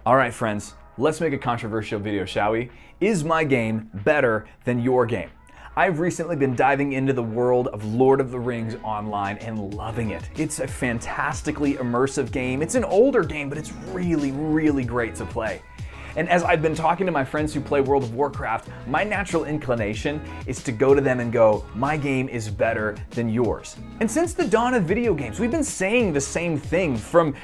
All right, friends, let's make a controversial video, shall we? Is my game better than your game? I've recently been diving into the world of Lord of the Rings Online and loving it. It's a fantastically immersive game. It's an older game, but it's really, really great to play. And as I've been talking to my friends who play World of Warcraft, my natural inclination is to go to them and go, my game is better than yours. And since the dawn of video games, we've been saying the same thing from,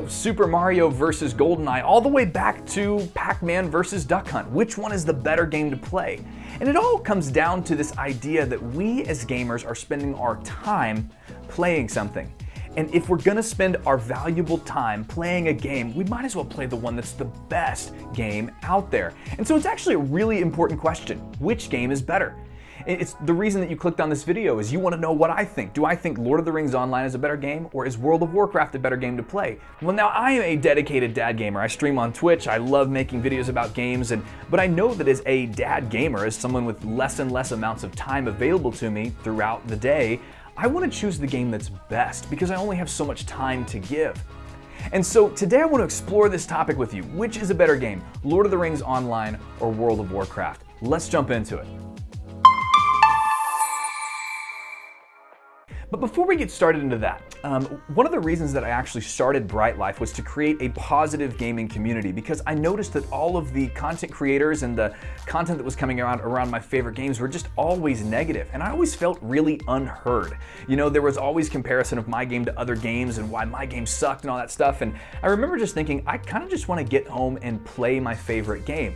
Super Mario versus GoldenEye all the way back to Pac-Man versus Duck Hunt. Which one is the better game to play? And it all comes down to this idea that we as gamers are spending our time playing something. And if we're gonna spend our valuable time playing a game, we might as well play the one that's the best game out there. And so it's actually a really important question. Which game is better? It's the reason that you clicked on this video is you want to know what I think. Do I think Lord of the Rings Online is a better game, or is World of Warcraft a better game to play? Well, now I am a dedicated dad gamer. I stream on Twitch. I love making videos about games, but I know that as a dad gamer, as someone with less and less amounts of time available to me throughout the day, I want to choose the game that's best because I only have so much time to give. And so today I want to explore this topic with you. Which is a better game, Lord of the Rings Online or World of Warcraft? Let's jump into it. But before we get started into that, one of the reasons that I actually started Bright Life was to create a positive gaming community, because I noticed that all of the content creators and the content that was coming around my favorite games were just always negative, and I always felt really unheard. There was always comparison of my game to other games and why my game sucked and all that stuff, and I remember just thinking, I kind of just want to get home and play my favorite game.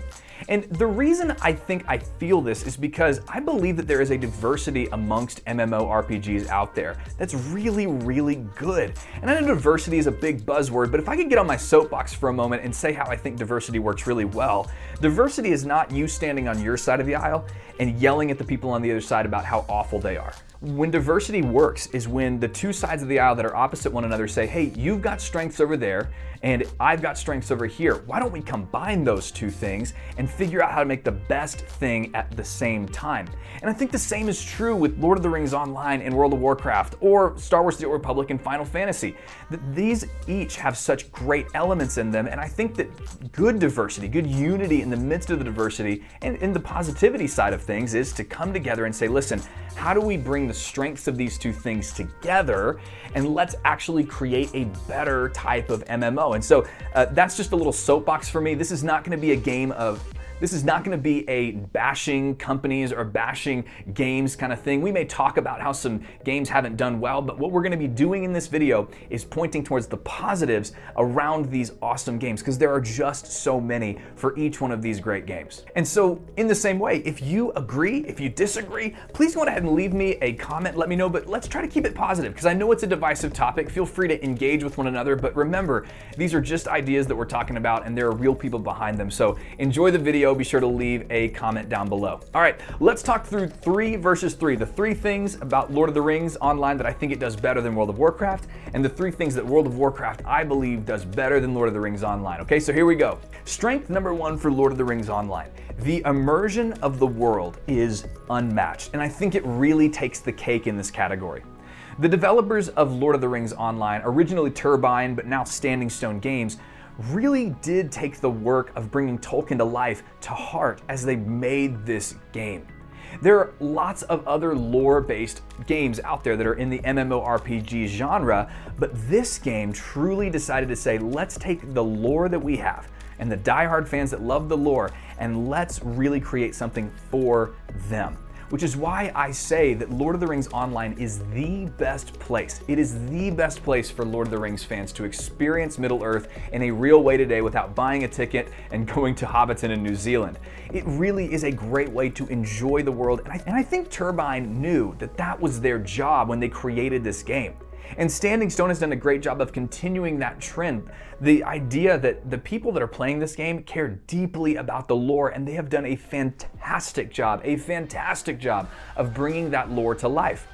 And the reason I think I feel this is because I believe that there is a diversity amongst MMORPGs out there that's really, really good. And I know diversity is a big buzzword, but if I could get on my soapbox for a moment and say how I think diversity works really well, diversity is not you standing on your side of the aisle and yelling at the people on the other side about how awful they are. When diversity works is when the two sides of the aisle that are opposite one another say, hey, you've got strengths over there and I've got strengths over here. Why don't we combine those two things and figure out how to make the best thing at the same time? And I think the same is true with Lord of the Rings Online and World of Warcraft or Star Wars: The Old Republic and Final Fantasy. These each have such great elements in them, and I think that good diversity, good unity in the midst of the diversity and in the positivity side of things is to come together and say, listen, how do we bring the strengths of these two things together and let's actually create a better type of MMO? And so that's just a little soapbox for me. This is not going to be a game of This is not going to be a bashing companies or bashing games kind of thing. We may talk about how some games haven't done well, but what we're going to be doing in this video is pointing towards the positives around these awesome games, because there are just so many for each one of these great games. And so in the same way, if you agree, if you disagree, please go ahead and leave me a comment, let me know, but let's try to keep it positive, because I know it's a divisive topic. Feel free to engage with one another, but remember, these are just ideas that we're talking about and there are real people behind them. So enjoy the video. Be sure to leave a comment down below. All right, let's talk through 3 versus 3. The 3 things about Lord of the Rings Online that I think it does better than World of Warcraft, and the 3 things that World of Warcraft I believe does better than Lord of the Rings Online. Okay, so here we go. Strength number 1 for Lord of the Rings Online. The immersion of the world is unmatched, and I think it really takes the cake in this category. The developers of Lord of the Rings Online, originally Turbine but now Standing Stone Games, really did take the work of bringing Tolkien to life to heart as they made this game. There are lots of other lore-based games out there that are in the MMORPG genre, but this game truly decided to say, let's take the lore that we have and the diehard fans that love the lore, and let's really create something for them. Which is why I say that Lord of the Rings Online is the best place. It is the best place for Lord of the Rings fans to experience Middle-earth in a real way today without buying a ticket and going to Hobbiton in New Zealand. It really is a great way to enjoy the world, and I think Turbine knew that that was their job when they created this game. And Standing Stone has done a great job of continuing that trend. The idea that the people that are playing this game care deeply about the lore, and they have done a fantastic job of bringing that lore to life.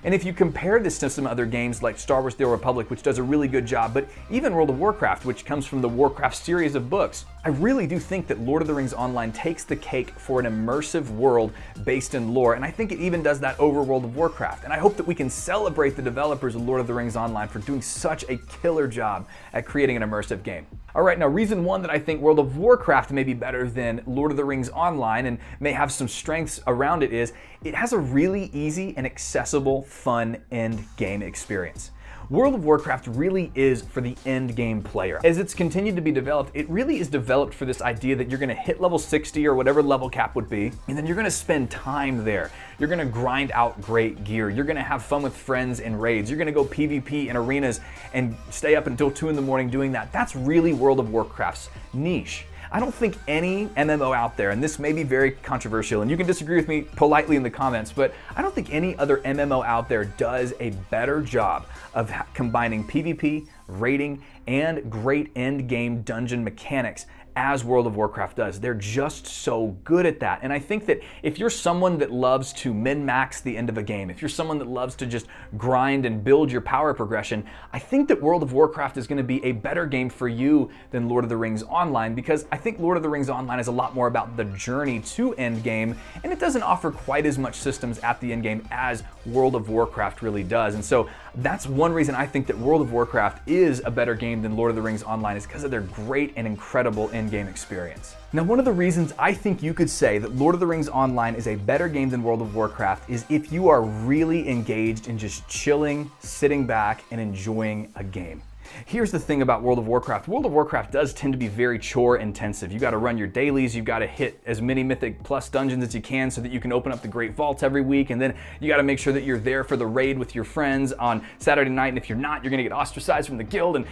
And if you compare this to some other games like Star Wars: The Old Republic, which does a really good job, but even World of Warcraft, which comes from the Warcraft series of books, I really do think that Lord of the Rings Online takes the cake for an immersive world based in lore, and I think it even does that over World of Warcraft. And I hope that we can celebrate the developers of Lord of the Rings Online for doing such a killer job at creating an immersive game. All right, now reason one that I think World of Warcraft may be better than Lord of the Rings Online and may have some strengths around it is it has a really easy and accessible, fun end game experience. World of Warcraft really is for the end game player. As it's continued to be developed, it really is developed for this idea that you're gonna hit level 60 or whatever level cap would be, and then you're gonna spend time there. You're gonna grind out great gear. You're gonna have fun with friends in raids. You're gonna go PvP in arenas and stay up until 2 in the morning doing that. That's really World of Warcraft's niche. I don't think any MMO out there, and this may be very controversial, and you can disagree with me politely in the comments, but I don't think any other MMO out there does a better job of combining PvP, raiding, and great end game dungeon mechanics as World of Warcraft does. They're just so good at that. And I think that if you're someone that loves to min-max the end of a game, if you're someone that loves to just grind and build your power progression, I think that World of Warcraft is gonna be a better game for you than Lord of the Rings Online, because I think Lord of the Rings Online is a lot more about the journey to endgame, and it doesn't offer quite as much systems at the endgame as World of Warcraft really does. And so that's one reason I think that World of Warcraft is a better game than Lord of the Rings Online, is because of their great and incredible end-game experience. Now, one of the reasons I think you could say that Lord of the Rings Online is a better game than World of Warcraft is if you are really engaged in just chilling, sitting back, and enjoying a game. Here's the thing about World of Warcraft. World of Warcraft does tend to be very chore intensive. You gotta run your dailies, you've gotta hit as many Mythic Plus dungeons as you can so that you can open up the Great Vault every week, and then you gotta make sure that you're there for the raid with your friends on Saturday night, and if you're not, you're gonna get ostracized from the guild, and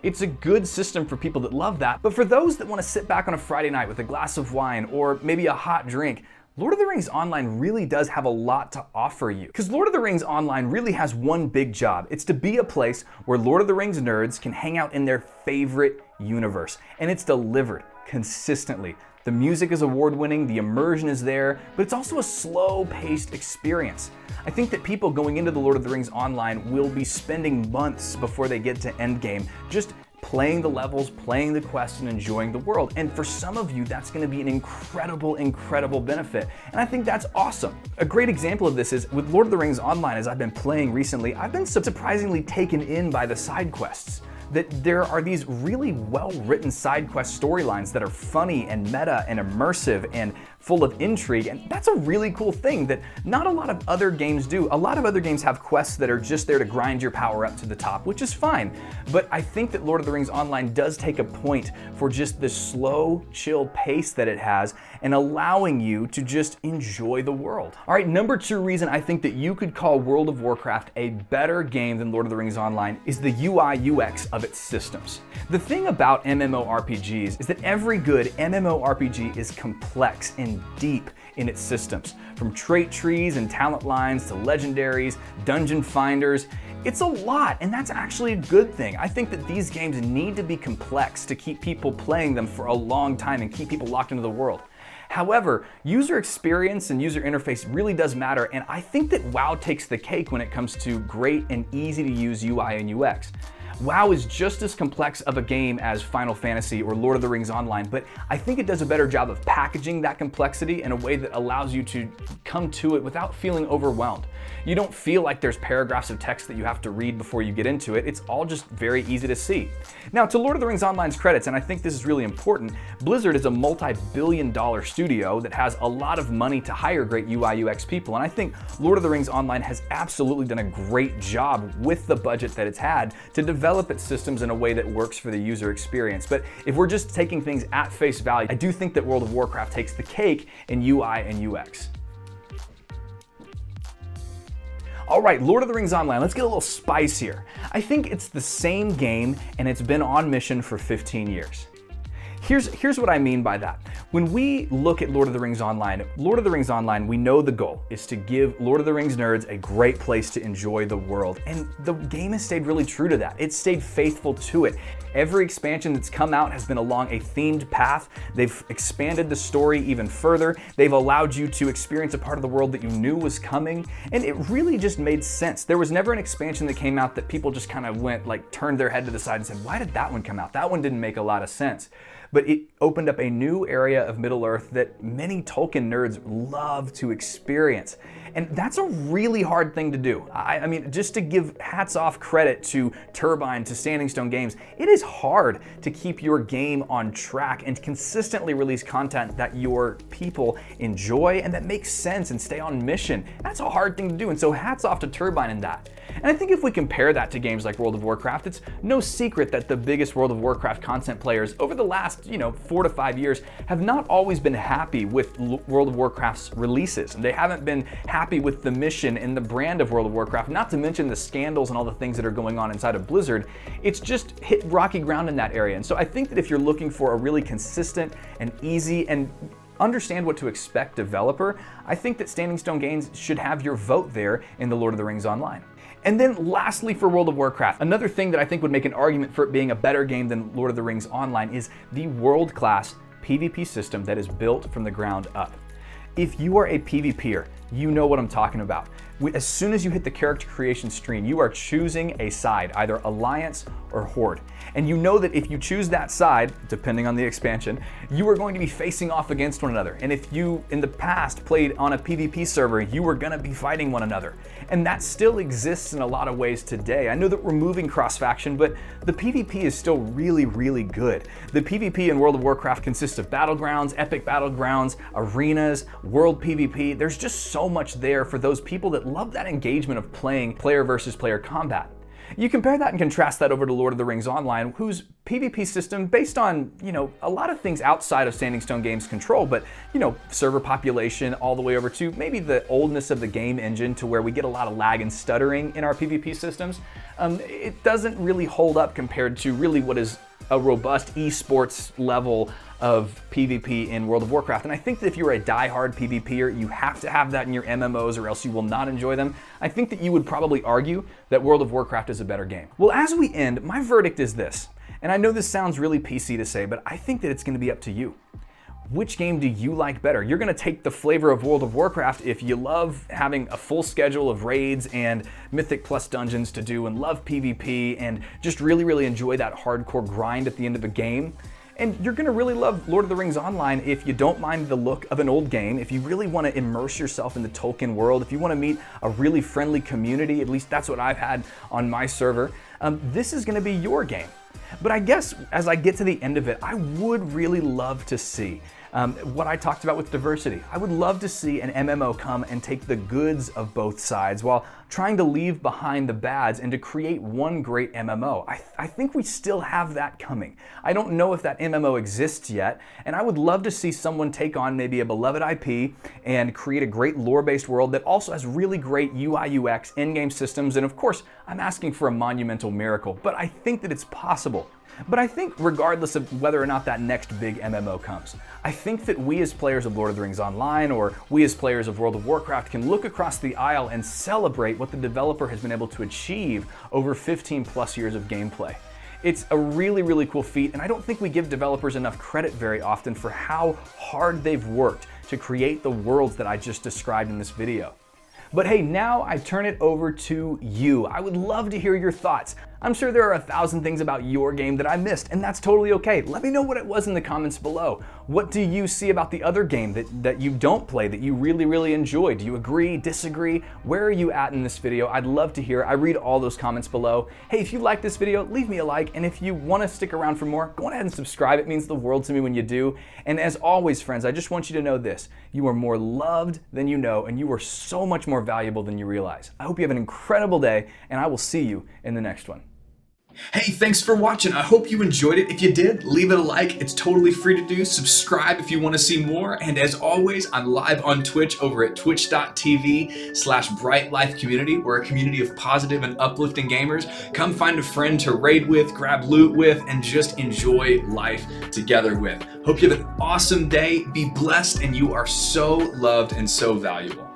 it's a good system for people that love that. But for those that wanna sit back on a Friday night with a glass of wine or maybe a hot drink, Lord of the Rings Online really does have a lot to offer you. Because Lord of the Rings Online really has one big job. It's to be a place where Lord of the Rings nerds can hang out in their favorite universe. And it's delivered consistently. The music is award-winning, the immersion is there, but it's also a slow-paced experience. I think that people going into the Lord of the Rings Online will be spending months before they get to endgame just playing the levels, playing the quests, and enjoying the world. And for some of you, that's gonna be an incredible, incredible benefit. And I think that's awesome. A great example of this is with Lord of the Rings Online, as I've been playing recently, I've been surprisingly taken in by the side quests. That there are these really well-written side quest storylines that are funny and meta and immersive and full of intrigue, and that's a really cool thing that not a lot of other games do. A lot of other games have quests that are just there to grind your power up to the top, which is fine. But I think that Lord of the Rings Online does take a point for just the slow, chill pace that it has and allowing you to just enjoy the world. All right, number 2 reason I think that you could call World of Warcraft a better game than Lord of the Rings Online is the UI/UX of its systems. The thing about MMORPGs is that every good MMORPG is complex and deep in its systems. From trait trees and talent lines to legendaries, dungeon finders, it's a lot, and that's actually a good thing. I think that these games need to be complex to keep people playing them for a long time and keep people locked into the world. However, user experience and user interface really does matter, and I think that WoW takes the cake when it comes to great and easy to use UI and UX. WoW is just as complex of a game as Final Fantasy or Lord of the Rings Online, but I think it does a better job of packaging that complexity in a way that allows you to come to it without feeling overwhelmed. You don't feel like there's paragraphs of text that you have to read before you get into it. It's all just very easy to see. Now, to Lord of the Rings Online's credits, and I think this is really important, Blizzard is a multi-billion-dollar studio that has a lot of money to hire great UI/UX people, and I think Lord of the Rings Online has absolutely done a great job with the budget that it's had to develop its systems in a way that works for the user experience. But if we're just taking things at face value, I do think that World of Warcraft takes the cake in UI and UX. All right, Lord of the Rings Online, let's get a little spice here. I think it's the same game and it's been on mission for 15 years. Here's what I mean by that. When we look at Lord of the Rings Online, we know the goal is to give Lord of the Rings nerds a great place to enjoy the world. And the game has stayed really true to that. It stayed faithful to it. Every expansion that's come out has been along a themed path. They've expanded the story even further. They've allowed you to experience a part of the world that you knew was coming, and it really just made sense. There was never an expansion that came out that people just kind of went, like, turned their head to the side and said, why did that one come out? That one didn't make a lot of sense. But it opened up a new area of Middle-earth that many Tolkien nerds love to experience. And that's a really hard thing to do. I mean, just to give hats off credit to Turbine, to Standing Stone Games, it is hard to keep your game on track and consistently release content that your people enjoy and that makes sense and stay on mission. That's a hard thing to do, and so hats off to Turbine in that. And I think if we compare that to games like World of Warcraft, it's no secret that the biggest World of Warcraft content players over the last, 4 to 5 years have not always been happy with World of Warcraft's releases. And they haven't been happy with the mission and the brand of World of Warcraft, not to mention the scandals and all the things that are going on inside of Blizzard. It's just hit rocky ground in that area. And so I think that if you're looking for a really consistent and easy and understand what to expect developer, I think that Standing Stone Games should have your vote there in the Lord of the Rings Online. And then lastly, for World of Warcraft, another thing that I think would make an argument for it being a better game than Lord of the Rings Online is the world-class PvP system that is built from the ground up. If you are a PvPer, you know what I'm talking about. As soon as you hit the character creation screen, you are choosing a side, either Alliance or Horde. And you know that if you choose that side, depending on the expansion, you are going to be facing off against one another. And if you, in the past, played on a PvP server, you were gonna be fighting one another. And that still exists in a lot of ways today. I know that we're moving cross-faction, but the PvP is still really, really good. The PvP in World of Warcraft consists of battlegrounds, epic battlegrounds, arenas, world PvP. There's just so much there for those people that love that engagement of playing player versus player combat. You compare that and contrast that over to Lord of the Rings Online, whose PvP system, based on, a lot of things outside of Standing Stone Games' control, but, server population all the way over to maybe the oldness of the game engine to where we get a lot of lag and stuttering in our PvP systems, it doesn't really hold up compared to really what is a robust esports level of PvP in World of Warcraft. And I think that if you're a die-hard PvPer, you have to have that in your MMOs or else you will not enjoy them. I think that you would probably argue that World of Warcraft is a better game. Well, as we end, my verdict is this, and I know this sounds really PC to say, but I think that it's gonna be up to you. Which game do you like better? You're gonna take the flavor of World of Warcraft if you love having a full schedule of raids and Mythic Plus dungeons to do and love PvP and just really, really enjoy that hardcore grind at the end of a game. And you're gonna really love Lord of the Rings Online if you don't mind the look of an old game, if you really wanna immerse yourself in the Tolkien world, if you wanna meet a really friendly community, at least that's what I've had on my server, this is gonna be your game. But I guess as I get to the end of it, I would really love to see what I talked about with diversity. I would love to see an MMO come and take the goods of both sides while trying to leave behind the bads and to create one great MMO. I think we still have that coming. I don't know if that MMO exists yet, and I would love to see someone take on maybe a beloved IP and create a great lore-based world that also has really great UI/UX in-game systems, and of course, I'm asking for a monumental miracle, but I think that it's possible. But I think regardless of whether or not that next big MMO comes, I think that we as players of Lord of the Rings Online or we as players of World of Warcraft can look across the aisle and celebrate what the developer has been able to achieve over 15 plus years of gameplay. It's a really, really cool feat, and I don't think we give developers enough credit very often for how hard they've worked to create the worlds that I just described in this video. But hey, now I turn it over to you. I would love to hear your thoughts. I'm sure there are 1,000 things about your game that I missed, and that's totally okay. Let me know what it was in the comments below. What do you see about the other game that you don't play, that you really, really enjoy? Do you agree, disagree? Where are you at in this video? I'd love to hear. I read all those comments below. Hey, if you like this video, leave me a like, and if you want to stick around for more, go ahead and subscribe. It means the world to me when you do. And as always, friends, I just want you to know this. You are more loved than you know, and you are so much more valuable than you realize. I hope you have an incredible day, and I will see you in the next one. Hey, thanks for watching. I hope you enjoyed it. If you did, leave it a like. It's totally free to do. Subscribe if you want to see more. And as always, I'm live on Twitch over at twitch.tv/brightlifecommunity. We're a community of positive and uplifting gamers. Come find a friend to raid with, grab loot with, and just enjoy life together with. Hope you have an awesome day. Be blessed, and you are so loved and so valuable.